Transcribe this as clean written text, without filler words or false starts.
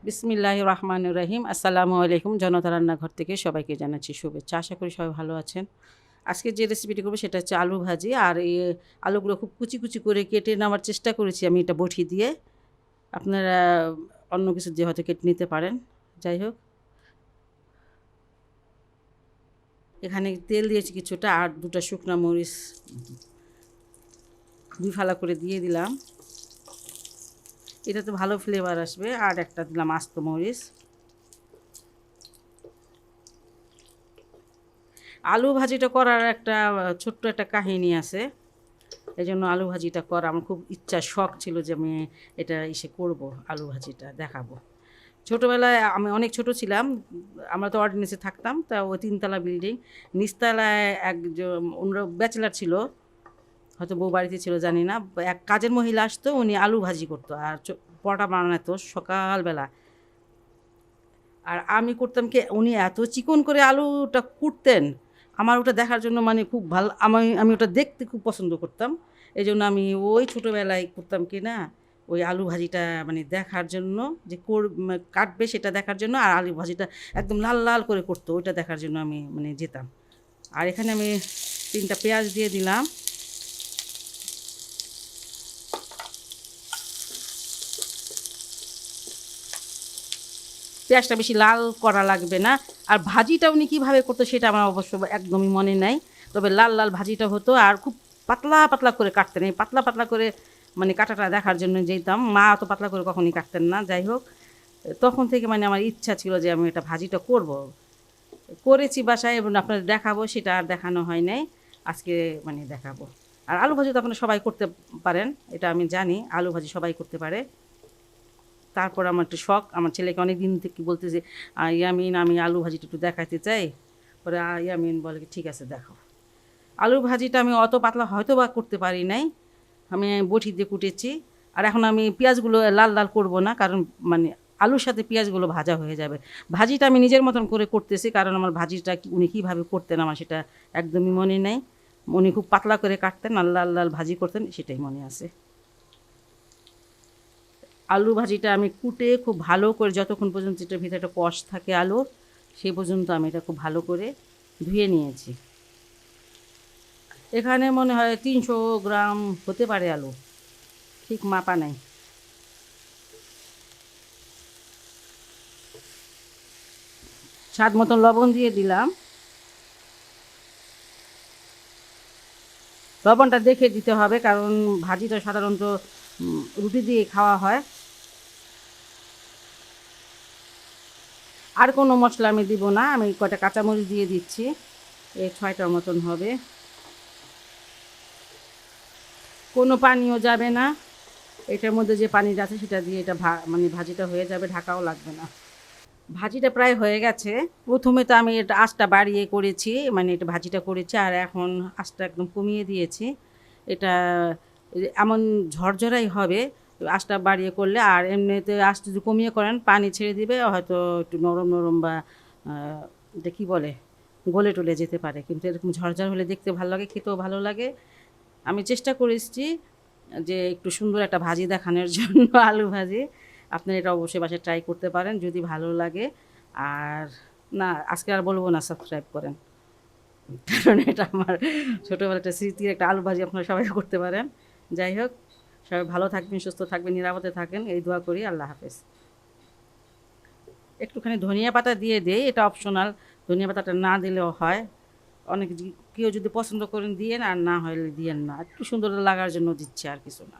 বিসমিল্লাহির রহমানির রহিম। আসসালামু আলাইকুম। জনতা রান্নাঘর থেকে সবাইকে জানাচ্ছি শুভেচ্ছা। আশা করি সবাই ভালো আছেন। আজকে যে রেসিপিটি করবো সেটা হচ্ছে আলু ভাজি। আর এই আলুগুলো খুব কুচি কুচি করে কেটে নেওয়ার চেষ্টা করেছি আমি এটা বটি দিয়ে। আপনারা অন্য কিছু দিয়ে হয়তো কেটে নিতে পারেন। যাই হোক, এখানে তেল দিয়েছি কিছুটা, আর দুটো শুকনো মরিচ 2 ফালা করে দিয়ে দিলাম। এটাতে ভালো ফ্লেভার আসবে। আর একটা দিলাম আস্ত মরিচ। আলু ভাজিটা করার একটা ছোট্ট একটা কাহিনী আছে। এই জন্য আলু ভাজিটা করা আমার খুব ইচ্ছা, শখ ছিল যে আমি এটা করব, আলু ভাজিটা দেখাবো। ছোটোবেলায় আমি অনেক ছোট ছিলাম, আমরা তো অর্ডিনেন্সে থাকতাম, তা ওই 3 তলা বিল্ডিং, নিচতলায় একজন ওনারা ব্যাচেলার ছিল, হয়তো বউ বাড়িতে ছিল জানি না, এক কাজের মহিলা আসতো, উনি আলু ভাজি করতো আর পরোটা বানাতো সকালবেলা। আর আমি করতাম কি, উনি এত চিকন করে আলুটা কুটতেন, আমার ওটা দেখার জন্য মানে খুব ভালো, আমি ওটা দেখতে খুব পছন্দ করতাম। এই জন্য আমি ওই ছোটোবেলায় করতাম কি না, ওই আলু ভাজিটা মানে দেখার জন্য, যে কাটবে সেটা দেখার জন্য, আর আলু ভাজিটা একদম লাল লাল করে করতো ওইটা দেখার জন্য আমি মানে যেতাম। আর এখানে আমি 3টা পেঁয়াজ দিয়ে দিলাম। পেঁয়াজটা বেশি লাল করা লাগবে না। আর ভাজিটা উনি কীভাবে করতো সেটা আমার অবশ্য একদমই মনে নাই, তবে লাল লাল ভাজিটা হতো। আর খুব পাতলা পাতলা করে কাটতেন, এই পাতলা পাতলা করে মানে কাটাটা দেখার জন্য যেতাম। মা অত পাতলা করে কখনই কাটতেন না। যাই হোক, তখন থেকে মানে আমার ইচ্ছা ছিল যে আমি এটা ভাজিটা করব। করেছি বাসায় এবং আপনাদের দেখাবো, সেটা আর দেখানো হয় নাই, আজকে মানে দেখাবো। আর আলু ভাজি তো আপনারা সবাই করতে পারেন, এটা আমি জানি, আলু ভাজি সবাই করতে পারে। তারপর আমার একটু শখ, আমার ছেলেকে অনেক দিন থেকে বলতেছে, ইয়ামিন আমি আলু ভাজিটা একটু দেখাতে চাই। পরে ইয়ামিন বলে ঠিক আছে দেখাও। আলু ভাজিটা আমি অত পাতলা হয়তো বা করতে পারি নাই, আমি বটি দিয়ে কুটেছি। আর এখন আমি পেঁয়াজগুলো লাল লাল করব না, কারণ মানে আলুর সাথে পেঁয়াজগুলো ভাজা হয়ে যাবে। ভাজিটা আমি নিজের মতন করে করতেছি, কারণ আমার ভাজিটা উনি কীভাবে করতেন আমার সেটা একদমই মনে নেই। উনি খুব পাতলা করে কাটতেন আর লাল লাল ভাজি করতেন, সেটাই মনে আছে। আলু ভাজিটা আমি কুটে খুব ভালো করে, যতক্ষণ পর্যন্ত এটার ভিতরে একটা কষ থাকে আলুর, সেই পর্যন্ত আমি এটা খুব ভালো করে ধুয়ে নিয়েছি। এখানে মনে হয় 300 গ্রাম হতে পারে আলু, ঠিক মাপা নাই। স্বাদ মতন লবণ দিয়ে দিলাম। লবণটা দেখে দিতে হবে, কারণ ভাজিটা সাধারণত রুটি দিয়ে খাওয়া হয়। আর কোনো মশলা আমি দিব না, আমি কটা কাঁচামরিচ দিয়ে দিচ্ছি, এই 6টার মতন হবে। কোনো পানিও যাবে না, এটার মধ্যে যে পানিটা আছে সেটা দিয়ে এটা মানে ভাজিটা হয়ে যাবে, ঢাকাও লাগবে না। ভাজিটা প্রায় হয়ে গেছে। প্রথমে তো আমি এটা আঁচটা বাড়িয়ে করেছি, মানে এটা ভাজিটা করেছি, আর এখন আঁচটা একদম কমিয়ে দিয়েছি। এটা এমন ঝরঝরাই হবে আঁচটা বাড়িয়ে করলে। আর এমনিতে আঁচ যদি কমিয়ে করেন পানি ছেড়ে দিবে, হয়তো একটু নরম নরম বা এটা কী বলে, গলে টলে যেতে পারে। কিন্তু এরকম ঝরঝর হলে দেখতে ভালো লাগে, খেতেও ভালো লাগে। আমি চেষ্টা করেছি যে একটু সুন্দর একটা ভাজি দেখানোর জন্য, আলু ভাজি। আপনারা এটা অবশ্যই বাসায় ট্রাই করতে পারেন যদি ভালো লাগে। আর না, আজকে আর বলবো না সাবস্ক্রাইব করেন, কারণ এটা আমার ছোটোবেলার একটা স্মৃতির একটা আলু ভাজি, আপনারা সবাই করতে পারেন। যাই হোক, সবাই ভালো থাকবেন, সুস্থ থাকবেন, নিরাপদে থাকেন, এই দোয়া করি। আল্লাহ হাফেজ। একটুখানি ধনিয়া পাতা দিয়ে দেই, এটা অপশনাল, ধনিয়া পাতাটা না দিলেও হয়। অনেক কেউ যদি পছন্দ করেন দিয়েন, আর না হলে দিয়েন না, একটু সুন্দর লাগার জন্য দিচ্ছে, আর কিছু না।